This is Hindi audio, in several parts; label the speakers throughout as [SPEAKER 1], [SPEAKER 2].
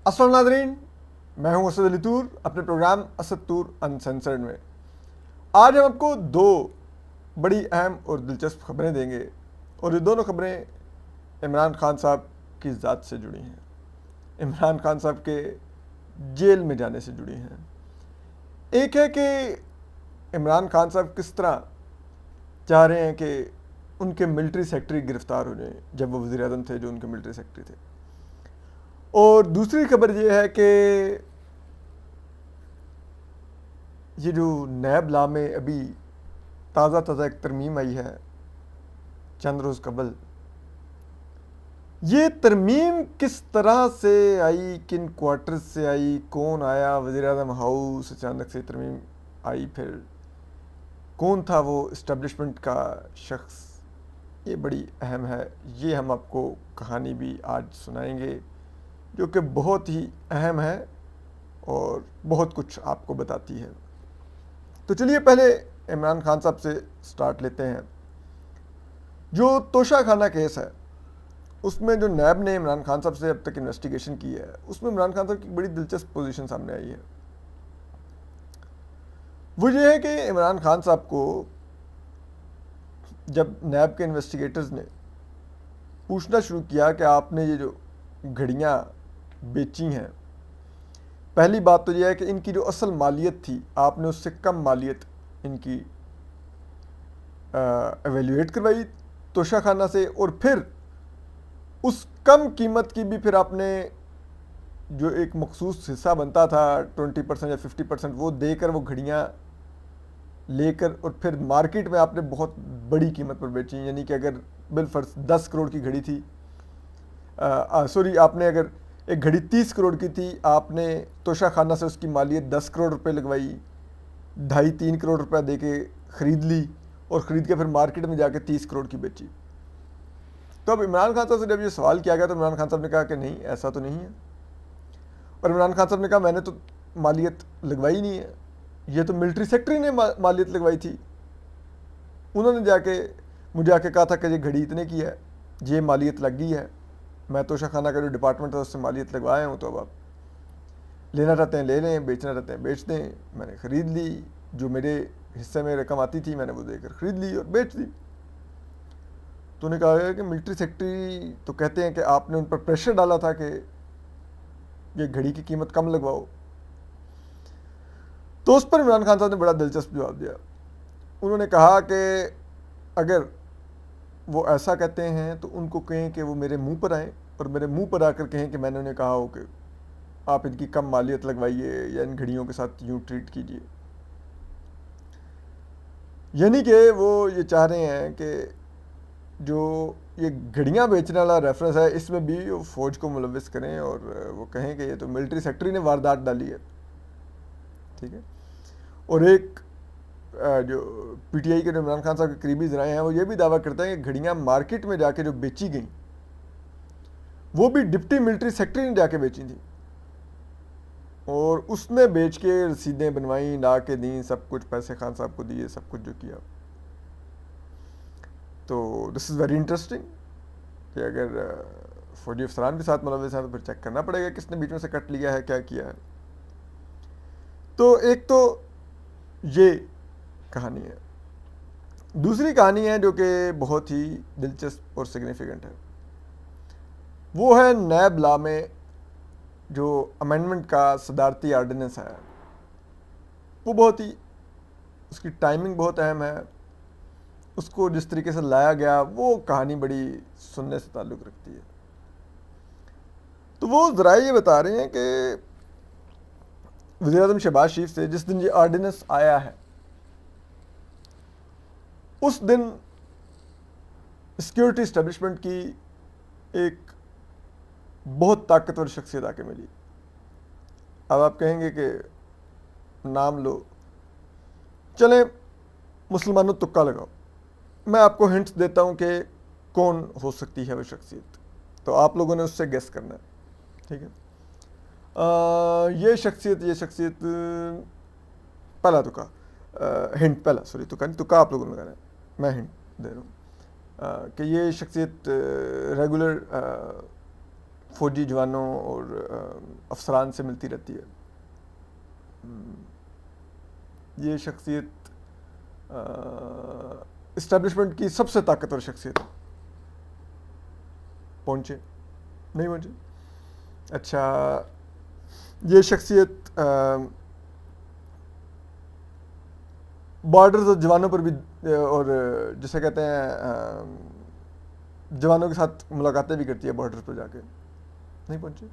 [SPEAKER 1] अस्सलाम नाज़रीन, मैं हूं असद अली तूर अपने प्रोग्राम असद तूर अनसेंसर्ड में। आज हम आपको दो बड़ी अहम और दिलचस्प खबरें देंगे और ये दोनों खबरें इमरान खान साहब की ज़ात से जुड़ी हैं, इमरान खान साहब के जेल में जाने से जुड़ी हैं। एक है कि इमरान खान साहब किस तरह चाह रहे हैं कि उनके मिलिट्री सेक्रेटरी गिरफ्तार हो जाएं जब वो वज़ीर आज़म थे जो उनके मिलिट्री सेक्रेटरी थे। और दूसरी खबर ये है कि ये जो नैब लॉ में अभी ताज़ा ताज़ा एक तरमीम आई है चंद रोज़ कबल, ये तरमीम किस तरह से आई, किन क्वार्टर्स से आई, कौन आया वज़ीर आज़म हाउस, अचानक से तरमीम आई, फिर कौन था वो इस्टेब्लिशमेंट का शख्स, ये बड़ी अहम है। ये हम आपको कहानी भी आज सुनाएंगे जो कि बहुत ही अहम है और बहुत कुछ आपको बताती है। तो चलिए पहले इमरान खान साहब से स्टार्ट लेते हैं। जो तोशा खाना केस है उसमें जो नैब ने इमरान खान साहब से अब तक इन्वेस्टिगेशन की है, उसमें इमरान खान साहब की बड़ी दिलचस्प पोजीशन सामने आई है। वो ये है कि इमरान खान साहब को जब नैब के इन्वेस्टिगेटर्स ने पूछना शुरू किया कि आपने ये जो घड़ियाँ बेची हैं, पहली बात तो यह है कि इनकी जो असल मालियत थी आपने उससे कम मालियत इनकी एवेल्यूएट करवाई तोशा खाना से, और फिर उस कम कीमत की भी फिर आपने जो एक मखसूस हिस्सा बनता था 20% या 50% वो देकर वो घड़ियाँ लेकर और फिर मार्केट में आपने बहुत बड़ी कीमत पर बेची। यानी कि अगर बिलफर्ज 10 करोड़ की घड़ी थी, सॉरी, आपने अगर एक घड़ी 30 करोड़ की थी, आपने तोशा खाना से उसकी मालियत 10 करोड़ रुपए लगवाई, 2.5-3 करोड़ रुपया दे के ख़रीद ली और ख़रीद के फिर मार्केट में जाके 30 करोड़ की बेची। तो अब इमरान खान साहब से जब ये सवाल किया गया तो इमरान खान साहब ने कहा कि नहीं, ऐसा तो नहीं है। और इमरान खान साहब ने कहा मैंने तो मालियत लगवाई नहीं है, ये तो मिलिट्री सेक्रेटरी ने मालियत लगवाई थी। उन्होंने जाके मुझे आके कहा था कि ये घड़ी इतने की है, ये मालियत लग गई है, मैं तोशा खाना का जो डिपार्टमेंट था उससे मालियत लगवाया हूँ, तो अब आप लेना चाहते हैं ले लें, बेचना चाहते हैं बेच दें। मैंने ख़रीद ली, जो मेरे हिस्से में रकम आती थी मैंने वो देकर ख़रीद ली और बेच दी। तो उन्होंने कहा कि मिलिट्री सेक्रेटरी तो कहते हैं कि आपने उन पर प्रेशर डाला था कि ये घड़ी की कीमत कम लगवाओ। तो उस पर इमरान खान साहब ने बड़ा दिलचस्प जवाब दिया। उन्होंने कहा कि अगर वो ऐसा कहते हैं तो उनको कहें कि वो मेरे मुंह पर आएँ और मेरे मुंह पर आकर कहें कि मैंने उन्हें कहा हो कि आप इनकी कम मालियत लगवाइए या इन घड़ियों के साथ यूँ ट्रीट कीजिए। यानी कि वो ये चाह रहे हैं कि जो ये घड़ियाँ बेचने वाला रेफरेंस है इसमें भी वो फ़ौज को मुलविस करें और वो कहें कि ये तो मिलिट्री सेक्रेटरी ने वारदात डाली है, ठीक है। और एक जो पीटीआई के जो इमरान खान साहब के करीबी ज़राए हैं वो ये भी दावा करते हैं कि घड़ियाँ मार्केट में जाके जो बेची गई वो भी डिप्टी मिलिट्री सेक्रेटरी ने जाके बेची थी और उसने बेच के रसीदें बनवाई, ला के दी, सब कुछ पैसे खान साहब को दिए, सब कुछ जो किया। तो दिस इज़ वेरी इंटरेस्टिंग कि अगर फौजी अफसरान के साथ मुलविस हैं तो फिर चेक करना पड़ेगा किसने बीच में से कट लिया है, क्या किया है। तो एक तो ये कहानी है। दूसरी कहानी है जो कि बहुत ही दिलचस्प और सिग्निफिकेंट है, वो है नैब लॉ में जो अमेंडमेंट का सदारती आर्डिनेंस है, वो बहुत ही, उसकी टाइमिंग बहुत अहम है, उसको जिस तरीके से लाया गया वो कहानी बड़ी सुनने से ताल्लुक़ रखती है। तो वो ज़रा ये बता रहे हैं कि वज़ीर आज़म शहबाज शरीफ से जिस दिन ये आर्डिनेंस आया है उस दिन सिक्योरिटी इस्टेब्लिशमेंट की एक बहुत ताकतवर शख्सियत आके मिली। अब आप कहेंगे कि नाम लो, चलें मुसलमानों तुक्का लगाओ, मैं आपको हिंट्स देता हूं कि कौन हो सकती है वो शख्सियत, तो आप लोगों ने उससे गेस करना है, ठीक है। ये शख्सियत पहला तुक्का, हिंट पहला, सॉरी तुक्का नहीं, तुक्का आप लोगों ने लगाना है, मैं हिंट दे रहा हूँ कि ये शख्सियत रेगुलर फौजी जवानों और अफसरान से मिलती रहती है। ये शख्सियत इस्टेब्लिशमेंट की सबसे ताकतवर शख्सियत है। पहुंचे नहीं पहुंचे? अच्छा, ये शख्सियत बॉर्डर्स और जवानों पर भी और जिसे कहते हैं जवानों के साथ मुलाकातें भी करती है बॉर्डर पर जाके। नहीं पहुंचे?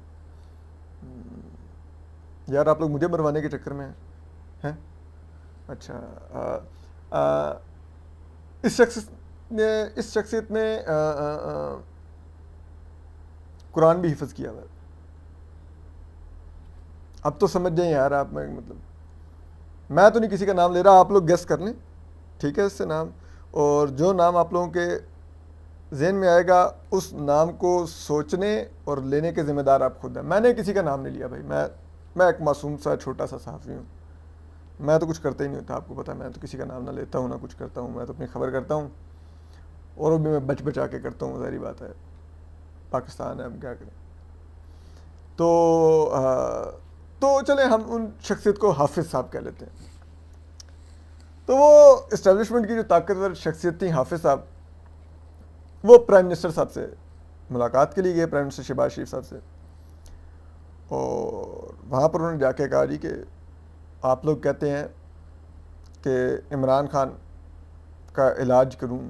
[SPEAKER 1] यार आप लोग मुझे मरवाने के चक्कर में हैं? अच्छा, इस शख्सियत ने कुरान भी हिफ्ज़ किया हुआ है। अब तो समझ जाए यार आप, मतलब मैं तो नहीं किसी का नाम ले रहा, आप लोग गेस कर लें, ठीक है, इससे नाम, और जो नाम आप लोगों के जहन में आएगा उस नाम को सोचने और लेने के ज़िम्मेदार आप खुद हैं। मैंने किसी का नाम नहीं लिया भाई, मैं एक मासूम सा छोटा सा सहाफ़ी हूँ, मैं तो कुछ करता ही नहीं होता, आपको पता है, मैं तो किसी का नाम ना लेता हूँ ना कुछ करता हूँ, मैं तो अपनी खबर करता हूँ और वो भी मैं बच बचा के करता हूँ, सारी बात है, पाकिस्तान है, हम क्या करें। तो चले हम उन शख्सियत को हाफिज़ साहब कह लेते हैं। तो वो इस्टेब्लिशमेंट की जो ताकतवर शख्सियत थी हाफिज़ साहब, वो प्राइम मिनिस्टर साहब से मुलाकात के लिए गए, प्राइम मिनिस्टर शहबाज शरीफ साहब से, और वहाँ पर उन्होंने जाके कहा जी कि आप लोग कहते हैं कि इमरान खान का इलाज करूं,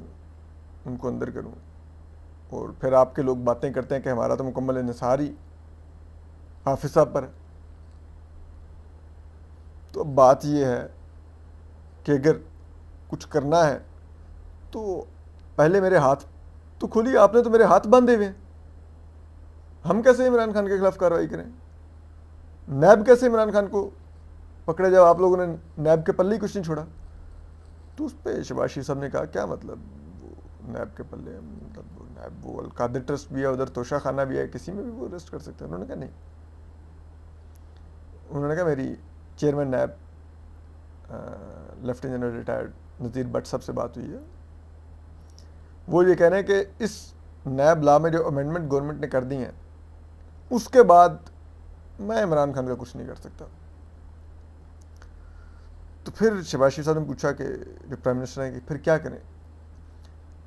[SPEAKER 1] उनको अंदर करूं, और फिर आपके लोग बातें करते हैं कि हमारा तो मुकम्मल इन्हिसार ही हाफिज़ साहब पर है। तो बात ये है कि अगर कुछ करना है तो पहले मेरे हाथ तो खोलिए, आपने तो मेरे हाथ बांधे हुए हैं, हम कैसे इमरान खान के खिलाफ कार्रवाई करें? नैब कैसे इमरान खान को पकड़े? जब आप लोगों ने नैब के पल्ले ही कुछ नहीं छोड़ा। तो उस पर शहबाज शरीफ साहब ने कहा क्या मतलब वो नैब के पल्ले, मतलब नैब वो अलकादिर ट्रस्ट भी है, उधर तोशा खाना भी है, किसी में भी वो अरेस्ट कर सकते हैं। उन्होंने कहा नहीं, उन्होंने कहा मेरी चेयरमैन नैब लेफ्टिनेंट जनरल रिटायर्ड नज़ीर भट्ट साहब से बात हुई है, वो ये कह रहे हैं कि इस नैब लॉ में जो अमेंडमेंट गवर्नमेंट ने कर दी हैं उसके बाद मैं इमरान खान का कुछ नहीं कर सकता। तो फिर शहबाज शरीफ साहब ने पूछा कि जो प्राइम मिनिस्टर हैं कि फिर क्या करें?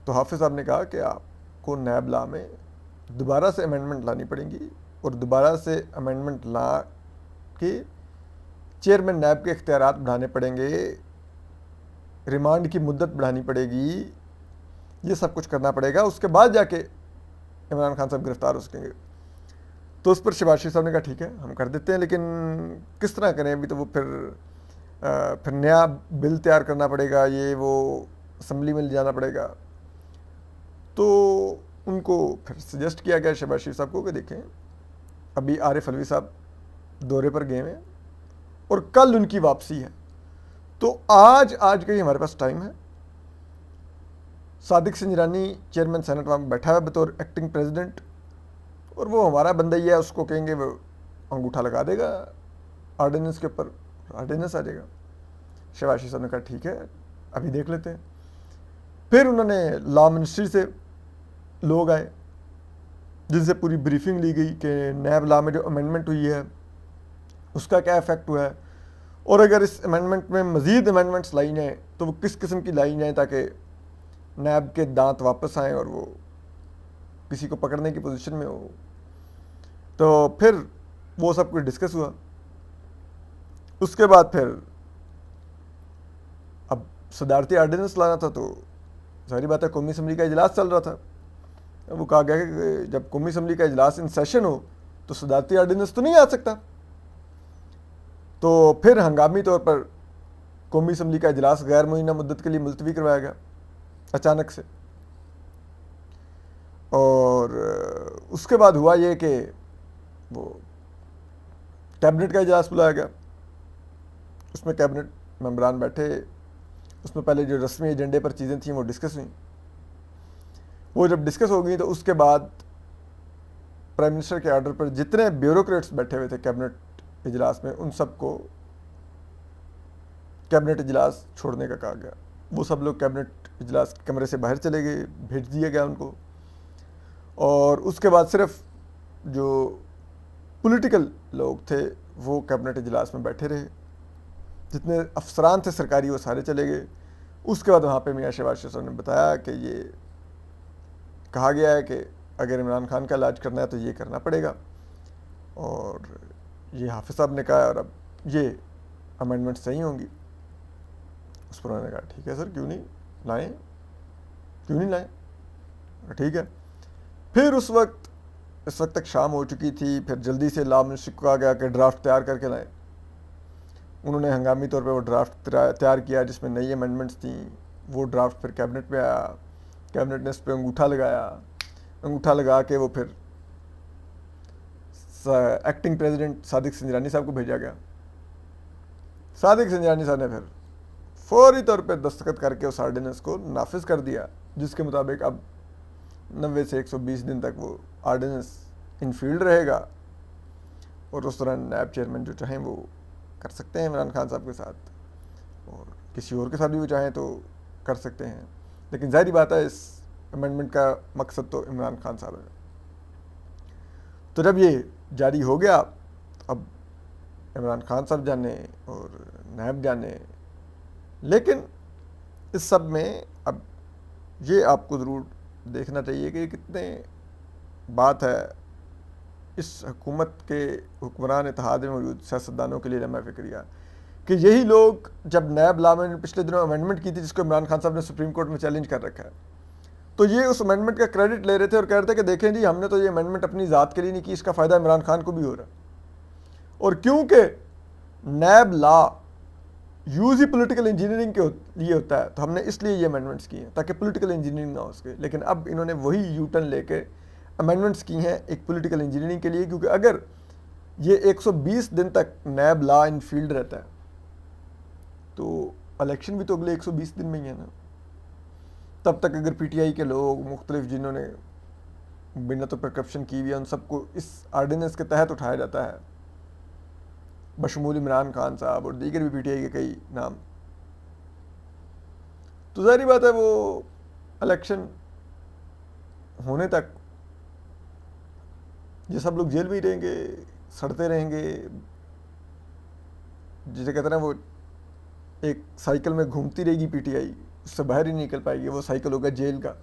[SPEAKER 1] तो हाफिज़ साहब ने कहा कि आपको नैब लॉ में दोबारा से अमेंडमेंट लानी पड़ेगी और दोबारा से अमेंडमेंट ला के चेयरमैन नैब के इख्तियारात बढ़ाने पड़ेंगे, रिमांड की मुद्दत बढ़ानी पड़ेगी, ये सब कुछ करना पड़ेगा, उसके बाद जाके इमरान खान साहब गिरफ्तार हो सकेंगे। तो उस पर शहबाज शरीफ साहब ने कहा ठीक है हम कर देते हैं, लेकिन किस तरह करें? अभी तो वो फिर नया बिल तैयार करना पड़ेगा, ये वो असम्बली में ले जाना पड़ेगा। तो उनको फिर सजेस्ट किया गया शहबाज शरीफ साहब को कि देखें अभी आरिफ अलवी साहब दौरे पर गए हैं और कल उनकी वापसी है, तो आज का ही हमारे पास टाइम है। सादिक संजरानी चेयरमैन सेनेट वहाँ बैठा है बतौर एक्टिंग प्रेसिडेंट, और वो हमारा बंदा ही है, उसको कहेंगे वो अंगूठा लगा देगा ऑर्डिनेंस के ऊपर, ऑर्डिनेंस आ जाएगा। शहबाज शरीफ साहब ने कहा ठीक है अभी देख लेते हैं। फिर उन्होंने लॉ मिनिस्ट्री से लोग आए जिनसे पूरी ब्रीफिंग ली गई कि नैब लॉ में जो अमेंडमेंट हुई है उसका क्या इफेक्ट हुआ है, और अगर इस अमेंडमेंट में मज़ीद अमेंडमेंट्स लाई जाएँ तो वो किस किस्म की लाई जाएँ ताकि नैब के दांत वापस आएँ और वो किसी को पकड़ने की पोजीशन में हो। तो फिर वो सब कुछ डिस्कस हुआ। उसके बाद फिर अब सदारती ऑर्डिनेंस लाना था, तो सारी बात है कौमी असम्बली का इजलास चल रहा था। अब वो कहा गया कि जब कौमी असम्बली का इजलास इन सेशन हो तो सदारती ऑर्डिनेंस तो नहीं आ सकता। तो फिर हंगामी तौर पर कौमी असम्बली का इजलास गैर मुय्यना मुद्दत के लिए मुलतवी करवाया गया अचानक से। और उसके बाद हुआ ये कि वो कैबिनेट का इजलास बुलाया गया, उसमें कैबिनेट मेंबरान बैठे, उसमें पहले जो रस्मी एजेंडे पर चीज़ें थीं वो डिस्कस हुई। वो जब डिस्कस हो गई तो उसके बाद प्राइम मिनिस्टर के ऑर्डर पर जितने ब्यूरोक्रेट्स बैठे हुए थे कैबिनेट इजलास में उन सबको कैबिनेट इजलास छोड़ने का कहा गया। वो सब लोग कैबिनेट इजलास कमरे से बाहर चले गए, भेज दिया गया उनको। और उसके बाद सिर्फ जो पॉलिटिकल लोग थे वो कैबिनेट इजलास में बैठे रहे, जितने अफसरान थे सरकारी वो सारे चले गए। उसके बाद वहाँ पे मियाँ शहबाज शरीफ साहब ने बताया कि ये कहा गया है कि अगर इमरान खान का इलाज करना है तो ये करना पड़ेगा, और ये हाफिज़ साहब ने कहा है, और अब ये अमेंडमेंट सही होंगी। उस पर उन्होंने कहा ठीक है सर, क्यों नहीं लाएं, क्यों नहीं लाएं, ठीक है। फिर इस वक्त तक शाम हो चुकी थी, फिर जल्दी से लॉ मिनिस्ट्री को कहा गया कि ड्राफ्ट तैयार करके लाएं। उन्होंने हंगामी तौर पे वो ड्राफ्ट तैयार किया जिसमें नई अमेंडमेंट्स थी। वो ड्राफ्ट फिर कैबिनेट में आया, कैबिनेट ने इस पर अंगूठा लगाया, अंगूठा लगा के वो फिर एक्टिंग प्रेसिडेंट सादिक संजरानी साहब को भेजा गया। सादिक संजरानी साहब ने फिर फौरी तौर पे दस्तखत करके उस आर्डिनेंस को नाफिज कर दिया, जिसके मुताबिक अब 90 से 120 दिन तक वो आर्डिनेंस इन फील्ड रहेगा, और उस दौरान नायब चेयरमैन जो चाहें वो कर सकते हैं इमरान खान साहब के साथ, और किसी और के साथ भी वो चाहें तो कर सकते हैं। लेकिन ज़ाहिर बात है इस अमेंडमेंट का मकसद तो इमरान खान साहब है। तो जब ये जारी हो गया, अब इमरान खान साहब जाने और नायब जाने, लेकिन इस सब में अब ये आपको ज़रूर देखना चाहिए कि कितने बात है इस हुकूमत के हुक्मरान इत्तेहाद में मौजूद सियासतदानों के लिए लम्हा फ़िक्रिया, कि यही लोग जब नैब लॉ में पिछले दिनों अमेंडमेंट की थी जिसको इमरान खान साहब ने सुप्रीम कोर्ट में चैलेंज कर रखा है, तो ये उस अमेंडमेंट का क्रेडिट ले रहे थे और कह रहे थे कि देखें जी हमने तो ये अमेंडमेंट अपनी ज़ात के लिए नहीं की, इसका फ़ायदा इमरान खान को भी हो रहा है। और क्योंकि नैब लॉ यूज़ ही पॉलिटिकल इंजीनियरिंग के लिए होता है, तो हमने इसलिए ये अमेंडमेंट्स की हैं ताकि पॉलिटिकल इंजीनियरिंग ना हो सके। लेकिन अब इन्होंने वही यू टर्न लेके अमेंडमेंट्स की हैं एक पॉलिटिकल इंजीनियरिंग के लिए, क्योंकि अगर ये 120 दिन तक नैब लॉ इन फील्ड रहता है तो इलेक्शन भी तो अगले 120 दिन में ही है ना। तब तक अगर पीटीआई के लोग मुख्तलिफ जिन्होंने बिना तो करप्शन की हुई है उन सबको इस आर्डिनेंस के तहत उठाया जाता है, बशमूल इमरान खान साहब और दीगर भी पीटीआई के कई नाम, तो ज़ाहिर बात है वो इलेक्शन होने तक ये सब लोग जेल में ही रहेंगे, सड़ते रहेंगे। जिसे कहते हैं वो एक साइकिल में घूमती रहेगी पीटीआई, उससे बाहर ही नहीं निकल पाएगी। वो साइकिल होगा जेल का,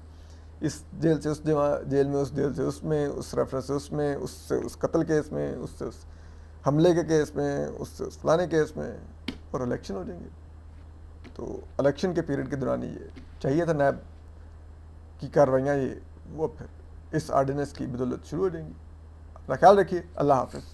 [SPEAKER 1] इस जेल से उस जेल में, उस जेल से उसमें, उस रेफरेंस से उसमें, उससे उस कत्ल केस में, उससे उस हमले के केस में, उससे उस फलाने केस में, और इलेक्शन हो जाएंगे। तो इलेक्शन के पीरियड के दौरान ये चाहिए था नैब की कार्रवाइयाँ, ये वो फिर इस आर्डिनेंस की बदौलत शुरू हो जाएंगी। अपना ख्याल रखिए, अल्लाह हाफ़िज़।